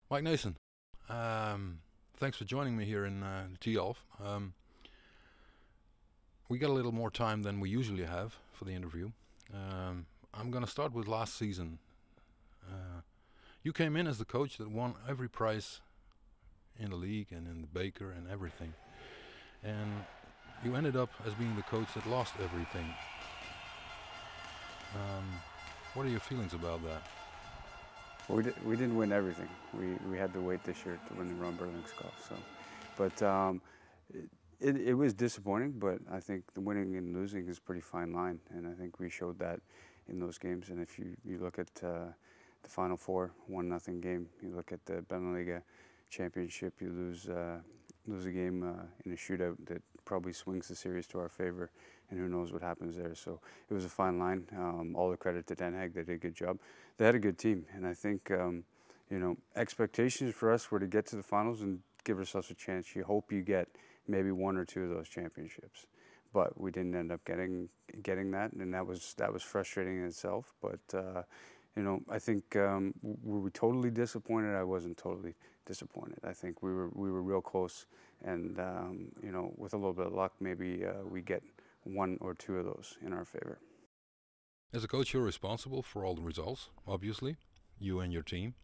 Mike Nason, thanks for joining me here in Tialf. We got a little more time than we usually have for the interview. I'm going to start with last season. You came in as the coach that won every prize in the league and in the Baker and everything. And you ended up as being the coach that lost everything. What are your feelings about that? We didn't win everything. We had to wait this year to win the Ron Burling's Cup. But it was disappointing. But I think the winning and losing is a pretty fine line, and I think we showed that in those games. And if you look at the Final Four, 1-0 game. You look at the Beneliga Championship, you lose a game in a shootout that probably swings the series to our favor, and who knows what happens there. So it was a fine line. All the credit to Den Haag. They did a good job. They had a good team, and I think expectations for us were to get to the finals and give ourselves a chance. You hope you get maybe one or two of those championships, but we didn't end up getting that, and that was frustrating in itself. But I think were we totally disappointed? I wasn't totally disappointed. I think we were real close, and with a little bit of luck, maybe we get one or two of those in our favor. As a coach, you're responsible for all the results, obviously, you and your team.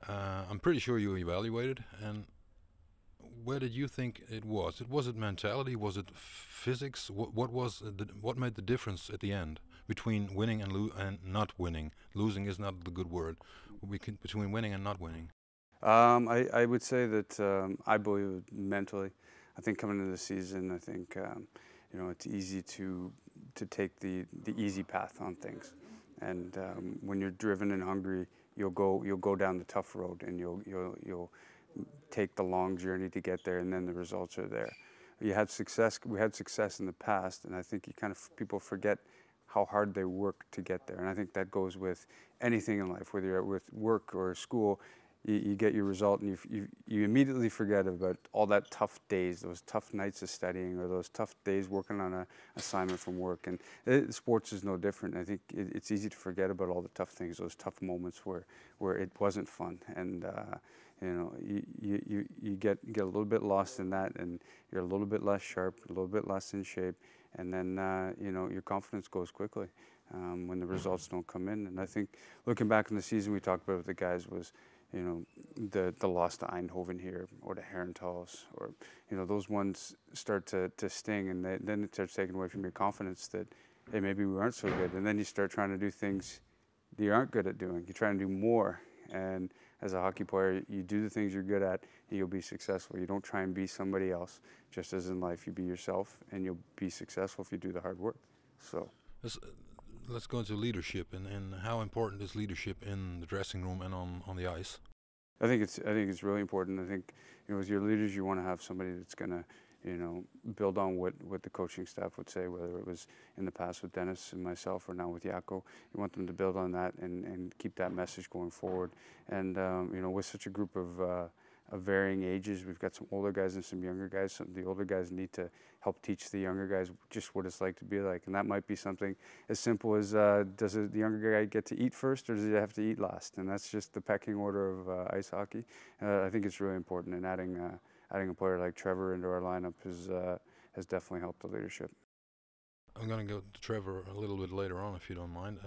I'm pretty sure you evaluated, and where did you think it was? Was it mentality? Was it physics? What made the difference at the end between winning and not winning? Losing is not the good word. Between winning and not winning. I would say that I believe mentally. I think coming into the season, I think it's easy to take the easy path on things, and when you're driven and hungry, you'll go down the tough road, and you'll take the long journey to get there, and then the results are there. You had success. We had success in the past, and I think people forget how hard they work to get there, and I think that goes with anything in life, whether you're with work or school. You get your result, and you immediately forget about all that tough days, those tough nights of studying, or those tough days working on an assignment from work. And sports is no different. I think it's easy to forget about all the tough things, those tough moments where it wasn't fun, and you get a little bit lost in that, and you're a little bit less sharp, a little bit less in shape, and then your confidence goes quickly when the results don't come in. And I think looking back in the season, we talked about with the guys was, the loss to Eindhoven here, or to Herentals, or those ones start to sting, and then it starts taking away from your confidence that, hey, maybe we aren't so good. And then you start trying to do things that you aren't good at doing. You try and do more, and as a hockey player, you do the things you're good at, and you'll be successful. You don't try and be somebody else. Just as in life, you be yourself, and you'll be successful if you do the hard work. So. Let's go into leadership, and how important is leadership in the dressing room and on the ice? I think it's really important. I think with your leaders, you want to have somebody that's going to build on what the coaching staff would say, whether it was in the past with Dennis and myself, or now with Jaakko. You want them to build on that and keep that message going forward. And with such a group of varying ages, we've got some older guys and some younger guys. The older guys need to help teach the younger guys just what it's like to be like, and that might be something as simple as does the younger guy get to eat first, or does he have to eat last? And that's just the pecking order of ice hockey. I think it's really important, and adding a player like Trevor into our lineup has definitely helped the leadership. I'm going to go to Trevor a little bit later on, if you don't mind.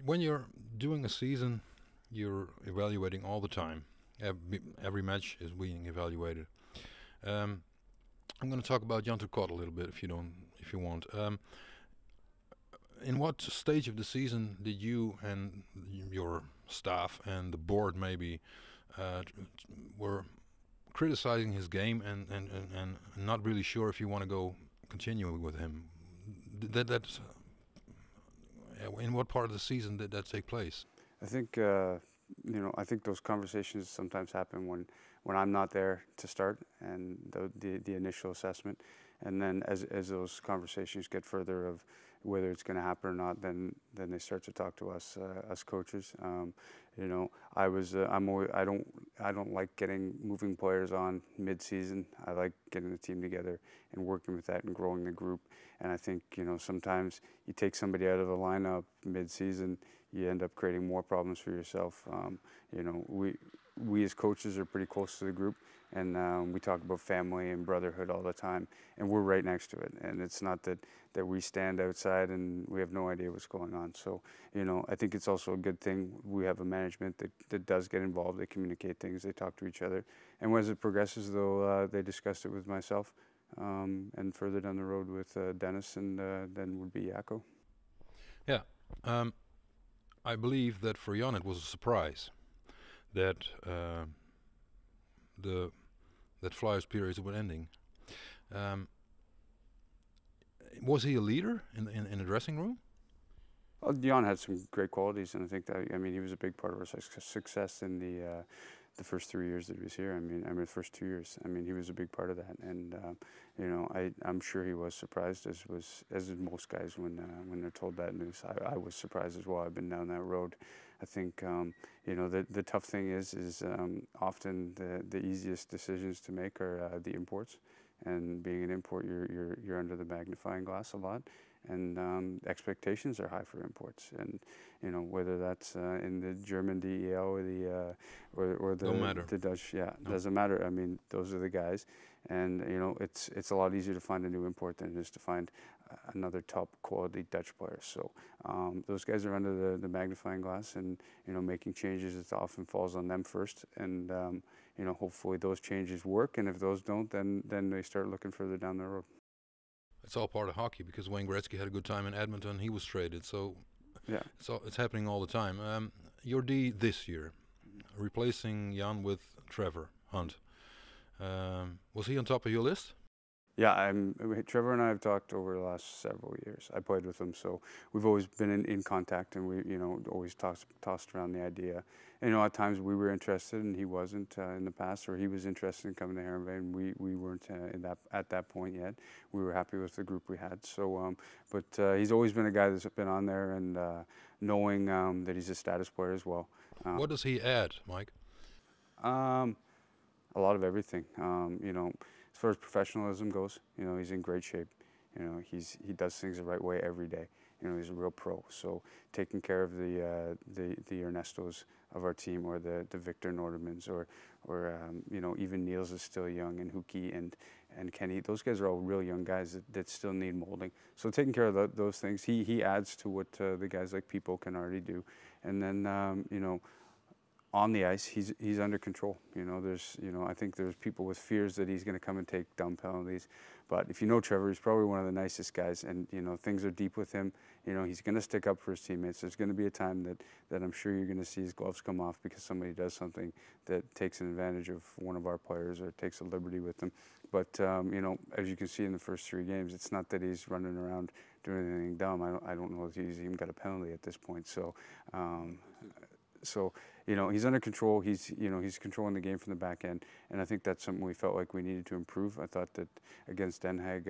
When you're doing a season, you're evaluating all the time. Every match is being evaluated. I'm going to talk about Jan Turcotte a little bit, if you want. In what stage of the season did you and your staff and the board maybe were criticizing his game and not really sure if you want to go continuing with him? That's in what part of the season did that take place? I think I think those conversations sometimes happen when I'm not there to start, and the initial assessment, and then as those conversations get further of whether it's going to happen or not, then they start to talk to us coaches. I don't like moving players on mid-season. I like getting the team together and working with that and growing the group. And I think sometimes you take somebody out of the lineup mid-season, you end up creating more problems for yourself. You know, we as coaches are pretty close to the group, and we talk about family and brotherhood all the time, and we're right next to it. And it's not that we stand outside and we have no idea what's going on. So, you know, I think it's also a good thing we have a management that does get involved. They communicate things, they talk to each other. And as it progresses, though, they discussed it with myself, and further down the road with Dennis, and then would be Jaakko. Yeah. I believe that for Jan it was a surprise that that Flyers period was ending. Was he a leader in the dressing room? Well, Jan had some great qualities, and I think that, I mean, he was a big part of our success in the first 3 years that he was here. I mean, the first 2 years. I mean, he was a big part of that, and you know, I'm sure he was surprised, as did most guys when they're told that news. I was surprised as well. I've been down that road. I think you know, the tough thing is often the easiest decisions to make are the imports, and being an import, you're under the magnifying glass a lot. And expectations are high for imports, and you know, whether that's in the German DEL or the Dutch, doesn't matter. I mean, those are the guys, and you know, it's a lot easier to find a new import than it is to find another top quality Dutch player. So those guys are under the magnifying glass, and you know, making changes, it often falls on them first, and you know, hopefully those changes work, and if those don't, then they start looking further down the road. It's all part of hockey, because Wayne Gretzky had a good time in Edmonton. He was traded, so yeah, it's happening all the time. Your D this year, replacing Jan with Trevor Hunt. Was he on top of your list? Yeah, Trevor and I have talked over the last several years. I played with him, so we've always been in contact, and we, you know, always tossed around the idea. And, you know, at times we were interested and he wasn't in the past, or he was interested in coming to Heerenveen, and we weren't at that point yet. We were happy with the group we had. So, but he's always been a guy that's been on there, and knowing that he's a status player as well. What does he add, Mike? A lot of everything. You know, as far as professionalism goes, you know, he's in great shape. You know, he does things the right way every day. You know, he's a real pro. So taking care of the Ernestos of our team, or the Victor Nordemans, or you know, even Niels is still young, and Huki and Kenny. Those guys are all real young guys that still need molding. So taking care of those things, he adds to what the guys like People can already do. And then you know, on the ice, he's under control. You know, I think there's people with fears that he's going to come and take dumb penalties. But if you know Trevor, he's probably one of the nicest guys, and you know, things are deep with him. You know, he's going to stick up for his teammates. There's going to be a time that I'm sure you're going to see his gloves come off because somebody does something that takes an advantage of one of our players, or takes a liberty with them. But you know, as you can see in the first 3 games, it's not that he's running around doing anything dumb. I don't know if he's even got a penalty at this point. So. So, you know, he's under control. He's controlling the game from the back end, and I think that's something we felt like we needed to improve. I thought that against Den Haag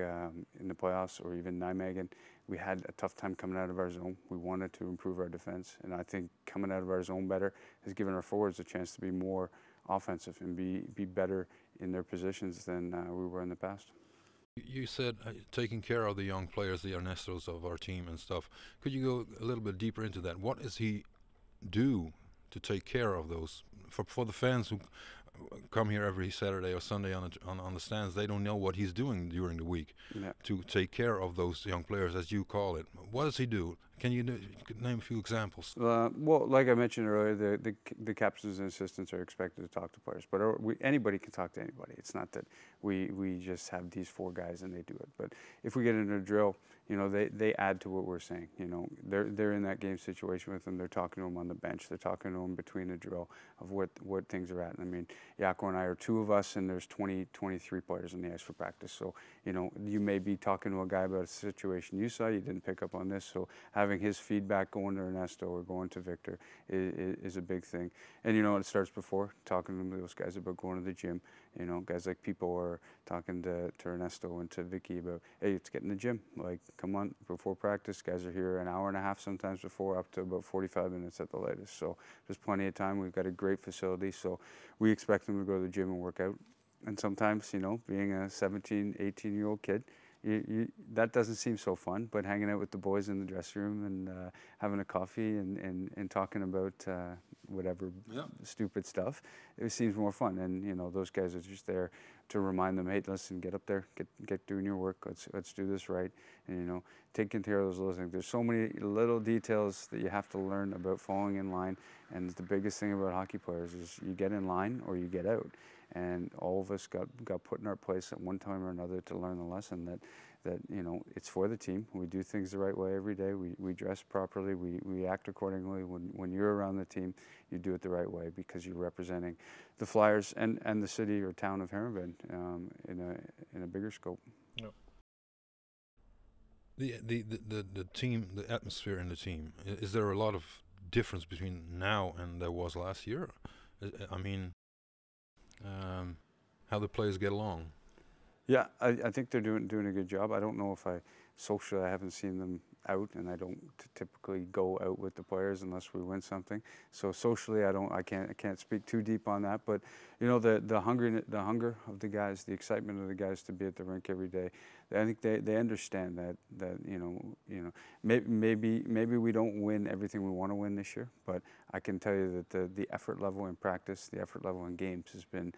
in the playoffs, or even Nijmegen, we had a tough time coming out of our zone. We wanted to improve our defense, and I think coming out of our zone better has given our forwards a chance to be more offensive and be better in their positions than we were in the past. You said taking care of the young players, the Ernestos of our team and stuff. Could you go a little bit deeper into that? What does he do to take care of those, for the fans who come here every Saturday or Sunday on the stands? They don't know what he's doing during the week to take care of those young players, as you call it. What does he do? Can you name a few examples? Well, like I mentioned earlier, the captains and assistants are expected to talk to players, but anybody can talk to anybody. It's not that we just have these 4 guys and they do it. But if we get into a drill, you know, they add to what we're saying. You know, they're in that game situation with them. They're talking to them on the bench. They're talking to them between the drill of what things are at. And I mean, Jaakko and I are 2 of us, and there's 23 players on the ice for practice. So, you know, you may be talking to a guy about a situation you saw, you didn't pick up on this. So having his feedback going to Ernesto or going to Victor is a big thing. And, you know, it starts before, talking to those guys about going to the gym. You know, guys like People are talking to Ernesto and to Vicky about, hey, let's get in the gym. Like, come on, before practice, guys are here an hour and a half sometimes before, up to about 45 minutes at the latest. So there's plenty of time. We've got a great facility, so we expect them to go to the gym and work out. And sometimes, you know, being a 17, 18-year-old kid, that doesn't seem so fun. But hanging out with the boys in the dressing room and having a coffee and talking about whatever stupid stuff, it seems more fun. And you know, those guys are just there to remind them, hey, listen, get up there, get doing your work. Let's do this right. And you know, taking care of those little things. There's so many little details that you have to learn about falling in line. And the biggest thing about hockey players is you get in line or you get out. And all of us got put in our place at one time or another to learn the lesson that you know, it's for the team. We do things the right way every day. We dress properly. We act accordingly. When you're around the team, you do it the right way because you're representing the Flyers and the city or town of Heronville in a bigger scope. Yep. The team, the atmosphere in the team. Is there a lot of difference between now and there was last year? I mean, how the players get along. Yeah, I think they're doing a good job. I don't know if socially I haven't seen them out, and I don't typically go out with the players unless we win something. So socially, I can't speak too deep on that. But you know, the hunger of the guys, the excitement of the guys to be at the rink every day. I think they understand that you know maybe we don't win everything we want to win this year, but I can tell you that the effort level in practice, the effort level in games has been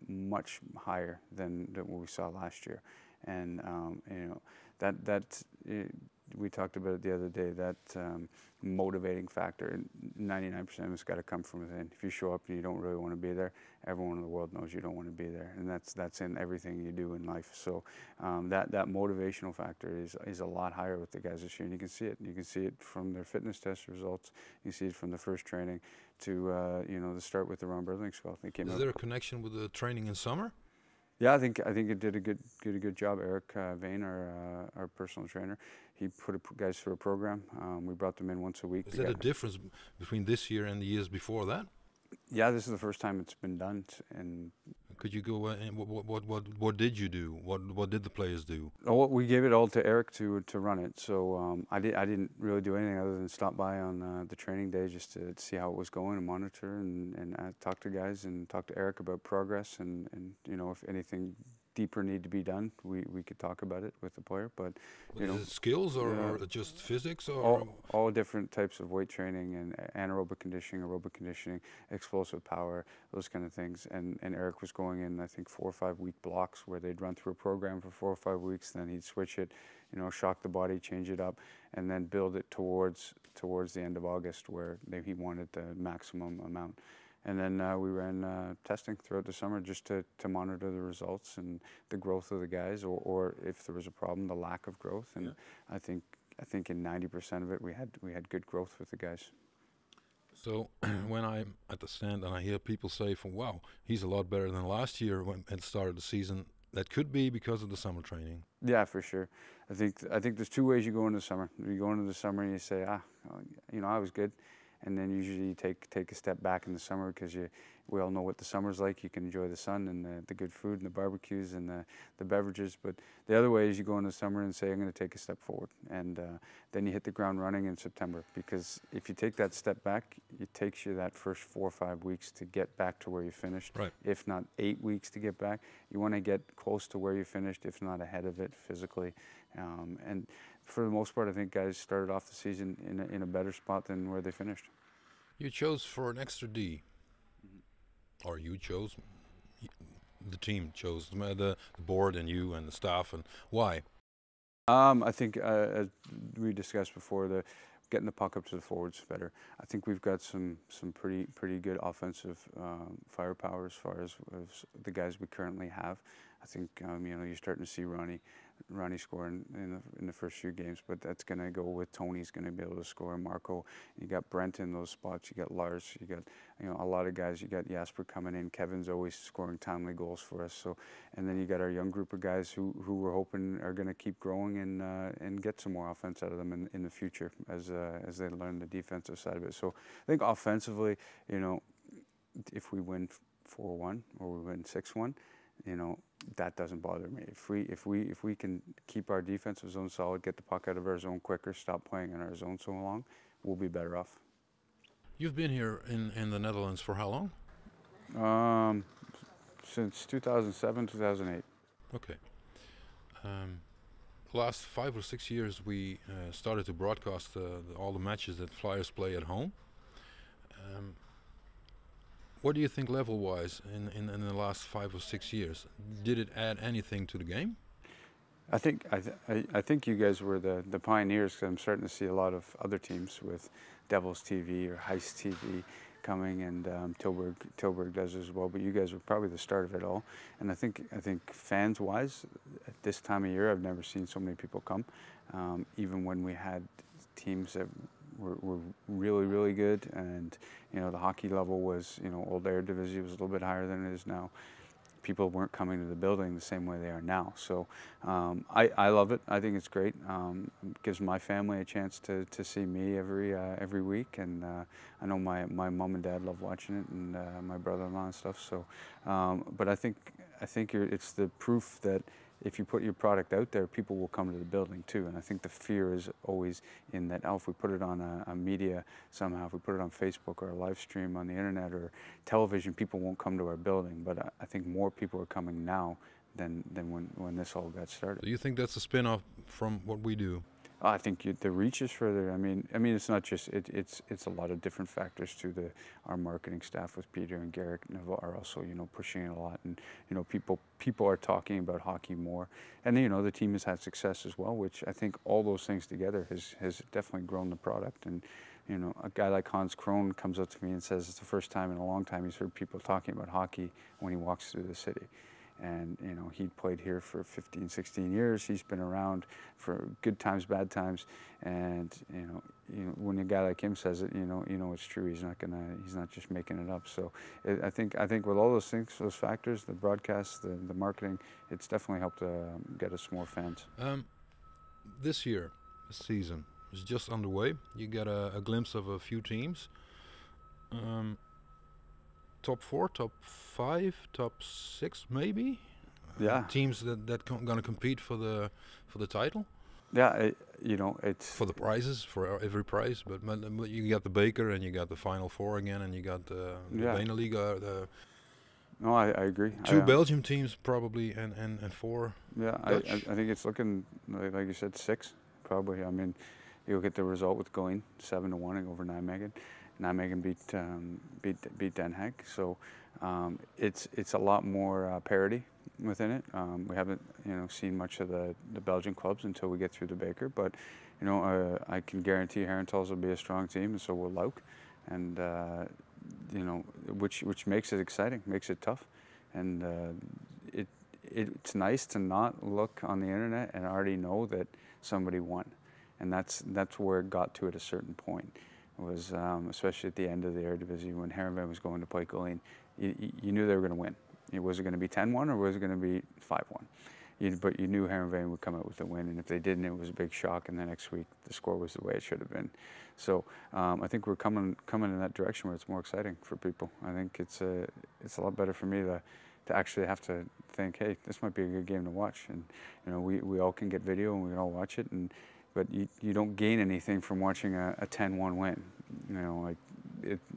much higher than what we saw last year. And you know, that we talked about it the other day, that motivating factor, 99% of it's got to come from within. If you show up and you don't really want to be there, everyone in the world knows you don't want to be there, and that's in everything you do in life. So that motivational factor is a lot higher with the guys this year, and you can see it. You can see it from their fitness test results. You see it from the first training to you know, the start with the Ron Burling School. They came. Is there a connection with the training in summer? Yeah, I think it did a good job. Eric Vane, our personal trainer, he put guys through a program. We brought them in once a week. Is there a difference between this year and the years before that? Yeah, this is the first time it's been done. And could you go? What did you do? What did the players do? Oh, we gave it all to Eric to run it. So I didn't really do anything other than stop by on the training day just to see how it was going and monitor and talk to guys and talk to Eric about progress and you know, if anything deeper need to be done, we could talk about it with the player. But you know, is it skills or just physics or all different types of weight training and anaerobic conditioning, aerobic conditioning, explosive power, those kind of things. And Eric was going in, I think, 4 or 5 week blocks where they'd run through a program for 4 or 5 weeks, then he'd switch it, you know, shock the body, change it up, and then build it towards the end of August where he wanted the maximum amount. And then we ran testing throughout the summer just to monitor the results and the growth of the guys, or if there was a problem, the lack of growth. And I think in 90% of it we had good growth with the guys. So when I'm at the stand and I hear people say, "Wow, he's a lot better than last year when at the start of the season," that could be because of the summer training. Yeah, for sure. I think there's 2 ways you go into the summer. You go into the summer and you say, you know, I was good. And then usually you take a step back in the summer because we all know what the summer's like. You can enjoy the sun and the good food and the barbecues and the beverages. But the other way is you go in the summer and say, I'm going to take a step forward. And then you hit the ground running in September. Because if you take that step back, it takes you that first 4 or 5 weeks to get back to where you finished. Right. If not 8 weeks to get back. You want to get close to where you finished, if not ahead of it physically. And for the most part, I think guys started off the season in a better spot than where they finished. You chose for an extra D, or you chose, the team chose, the board and you and the staff, and why? I think, as we discussed before, getting the puck up to the forwards better. I think we've got some pretty good offensive firepower as far as the guys we currently have. I think you know, you're starting to see Ronnie score in the first few games, but that's going to go with Tony's going to be able to score. Marco, you got Brent in those spots. You got Lars. You got, you know, a lot of guys. You got Jasper coming in. Kevin's always scoring timely goals for us. So, and then you got our young group of guys who we're hoping are going to keep growing and get some more offense out of them in the future as they learn the defensive side of it. So I think offensively, you know, if we win 4-1 or we win 6-1, you know, that doesn't bother me. If we can keep our defensive zone solid, get the puck out of our zone quicker, stop playing in our zone so long, we'll be better off. You've been here in the Netherlands for how long? Since 2007, 2008. Okay. last 5 or 6 years, we started to broadcast all the matches that Flyers play at home. What do you think, level-wise, in the last 5 or 6 years? Did it add anything to the game? I think you guys were the pioneers, because I'm starting to see a lot of other teams with Devils TV or Heist TV coming, and Tilburg does as well. But you guys were probably the start of it all. And I think fans-wise, at this time of year, I've never seen so many people come. Even when we had teams that were really, really good, and the hockey level was, old Eredivisie was a little bit higher than it is now. People weren't coming to the building the same way they are now. So I love it. I think it's great. It gives my family a chance to see me every week, and I know my mom and dad love watching it, and my brother-in-law and stuff. So, but I think it's the proof that if you put your product out there, people will come to the building too. And I think the fear is always in that, if we put it on a media somehow, if we put it on Facebook or a live stream on the internet or television, people won't come to our building. But I think more people are coming now than when this all got started. Do you think that's a spin-off from what we do? I think the reach is further. I mean, it's not just it's a lot of different factors to our marketing staff with Peter and Garrick are also pushing it a lot, and people are talking about hockey more, and the team has had success as well, which I think all those things together has definitely grown the product. And a guy like Hans Krohn comes up to me and says it's the first time in a long time he's heard people talking about hockey when he walks through the city. And he played here for 15, 16 years. He's been around for good times, bad times, and when a guy like him says it, it's true. He's not just making it up. So I think with all those things, those factors, the broadcast, the marketing, it's definitely helped get us more fans. This season is just underway. You got a glimpse of a few teams. Top 4, top 5, top 6, maybe. Yeah. Teams that gonna compete for the title. Yeah, it's for the prizes, for every prize. But you got the Beker, and you got the Final Four again, and you got the Beneliga. No, I agree. Two Belgium teams probably, and 4. Yeah, I think it's looking like you said 6 probably. I mean, you'll get the result with going 7-1 over Nijmegen. Nijmegen beat Den Haag, so it's a lot more parity within it. We haven't seen much of the Belgian clubs until we get through the Beker, but I can guarantee Herentals will be a strong team, and so will Luik, and which makes it exciting, makes it tough, and it's nice to not look on the internet and already know that somebody won, and that's where it got to at a certain point. Was especially at the end of the Eredivisie when Heerenveen was going to play Geleen, you knew they were going to win. Was it going to be 10-1 or was it going to be 5-1? But you knew Heerenveen would come out with the win, and if they didn't, it was a big shock. And the next week, the score was the way it should have been. So I think we're coming in that direction where it's more exciting for people. I think it's a lot better for me to actually have to think, hey, this might be a good game to watch, and we all can get video and we can all watch it, but you don't gain anything from watching a 10-1 win.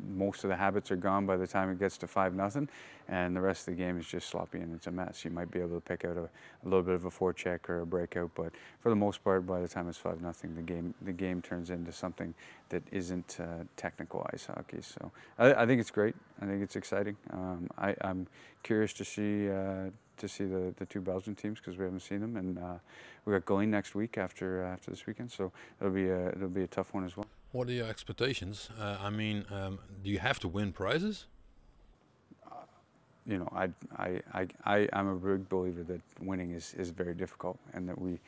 Most of the habits are gone by the time it gets to 5-0, and the rest of the game is just sloppy and it's a mess. You might be able to pick out a little bit of a forecheck or a breakout, but for the most part, by the time it's 5-0, the game turns into something that isn't technical ice hockey. So I think it's great. I think it's exciting. I'm curious to see the two Belgian teams, because we haven't seen them, and we got Geleen next week after this weekend, so it'll be a tough one as well. What are your expectations? Do you have to win prizes? I'm a big believer that winning is very difficult, and that we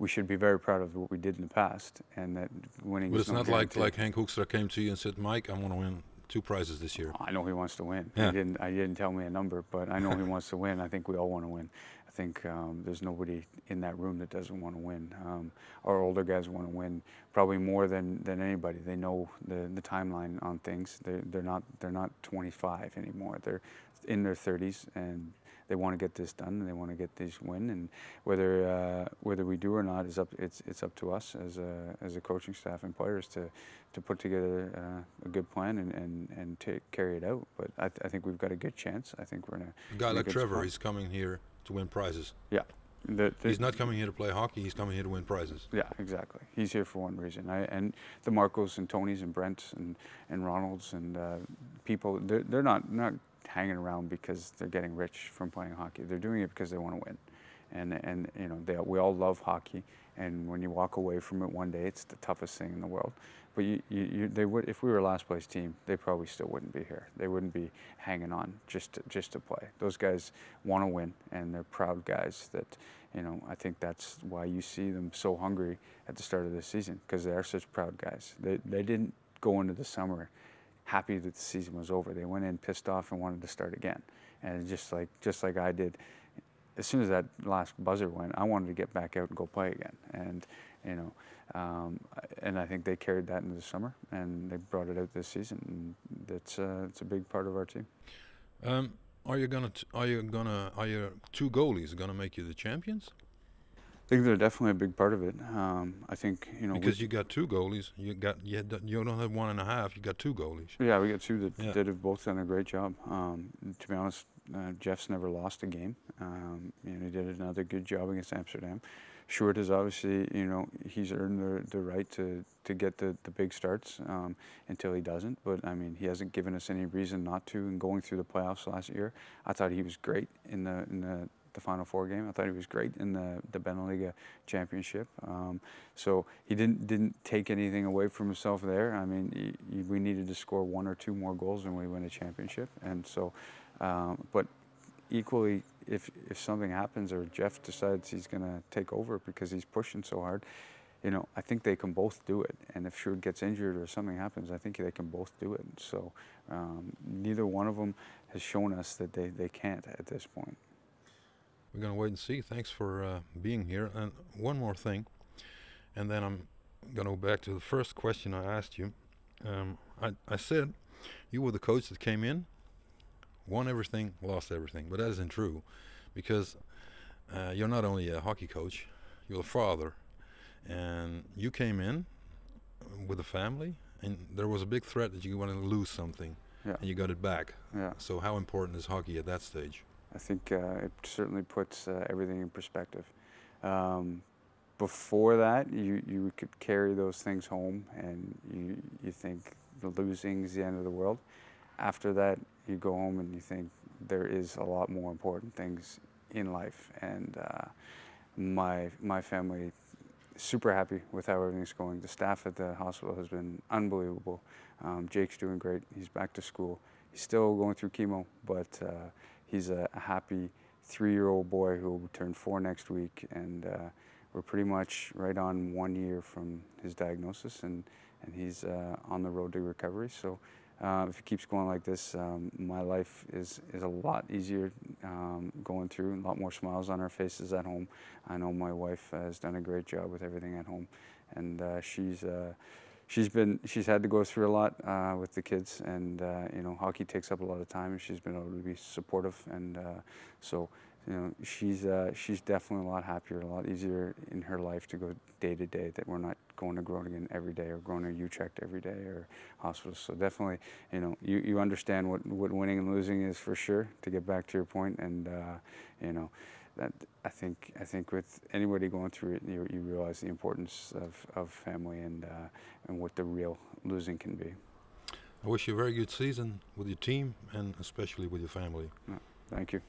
should be very proud of what we did in the past, and that winning. But is it's not like Henk Hoekstra came to you and said, Mike, I want to win 2 prizes this year. I know he wants to win. Yeah. He didn't tell me a number, but I know he wants to win. I think we all want to win. I think there's nobody in that room that doesn't want to win. Our older guys want to win probably more than anybody. They know the timeline on things. They're not 25 anymore. They're in their 30s, and they want to get this done, and they want to get this win. And whether we do or not it's up to us as a coaching staff and players to put together a good plan and to carry it out. But I think we've got a good chance. I think we're in a guy like Trevor, spot. he's coming here to win prizes. Yeah. He's not coming here to play hockey. He's coming here to win prizes. Yeah, exactly. He's here for one reason. And the Marcos and Tonys and Brents and Ronalds and people, they're not hanging around because they're getting rich from playing hockey. They're doing it because they want to win. And you know, we all love hockey. And when you walk away from it one day, it's the toughest thing in the world. But they would, if we were a last place team, they probably still wouldn't be here. They wouldn't be hanging on just to play. Those guys want to win, and they're proud guys. That, you know, I think that's why you see them so hungry at the start of this season, because they are such proud guys. They didn't go into the summer happy that the season was over. They went in pissed off and wanted to start again. And just like I did, as soon as that last buzzer went, I wanted to get back out and go play again. And you know, and I think they carried that into the summer, and they brought it out this season. And it's a big part of our team. Are your two goalies gonna make you the champions? I think they're definitely a big part of it. I think, you know, because you got two goalies. You don't have 1.5. You got two goalies. Yeah, we got two that have both done a great job. To be honest, Jeff's never lost a game. You know, he did another good job against Amsterdam. Short is obviously, you know, he's earned the right to get the big starts until he doesn't. But I mean, he hasn't given us any reason not to. And going through the playoffs last year, I thought he was great in the Final Four game. I thought he was great in the Beneliga Championship. So he didn't take anything away from himself there. I mean, we needed to score 1 or 2 more goals and we win a championship. And so, but equally, if something happens or Jeff decides he's going to take over because he's pushing so hard, you know, I think they can both do it. And if Sjoerd gets injured or something happens, I think they can both do it. So neither one of them has shown us that they can't at this point. We're going to wait and see. Thanks for being here. And one more thing, and then I'm going to go back to the first question I asked you. I said you were the coach that came in, won everything, lost everything. But that isn't true, because you're not only a hockey coach, you're a father. And you came in with a family, and there was a big threat that you were going to lose something, and you got it back. Yeah. So how important is hockey at that stage? I think it certainly puts everything in perspective. Before that, you could carry those things home, and you think the losing is the end of the world. After that, you go home and you think there is a lot more important things in life. And my family is super happy with how everything's going. The staff at the hospital has been unbelievable. Jake's doing great. He's back to school. He's still going through chemo, but he's a happy 3-year-old boy who will turn 4 next week, and we're pretty much right on 1 year from his diagnosis, and he's on the road to recovery. So if it keeps going like this, my life is a lot easier going through, a lot more smiles on our faces at home. I know my wife has done a great job with everything at home, and she's had to go through a lot with the kids, and you know, hockey takes up a lot of time, and she's been able to be supportive, and so you know, she's definitely a lot happier, a lot easier in her life to go day to day, that we're not going to Groningen every day or going to Utrecht every day or hospitals. So definitely, you know, you understand what winning and losing is for sure, to get back to your point, and you know, that I think with anybody going through it, you realize the importance of family and what the real losing can be. I wish you a very good season with your team and especially with your family. Thank you.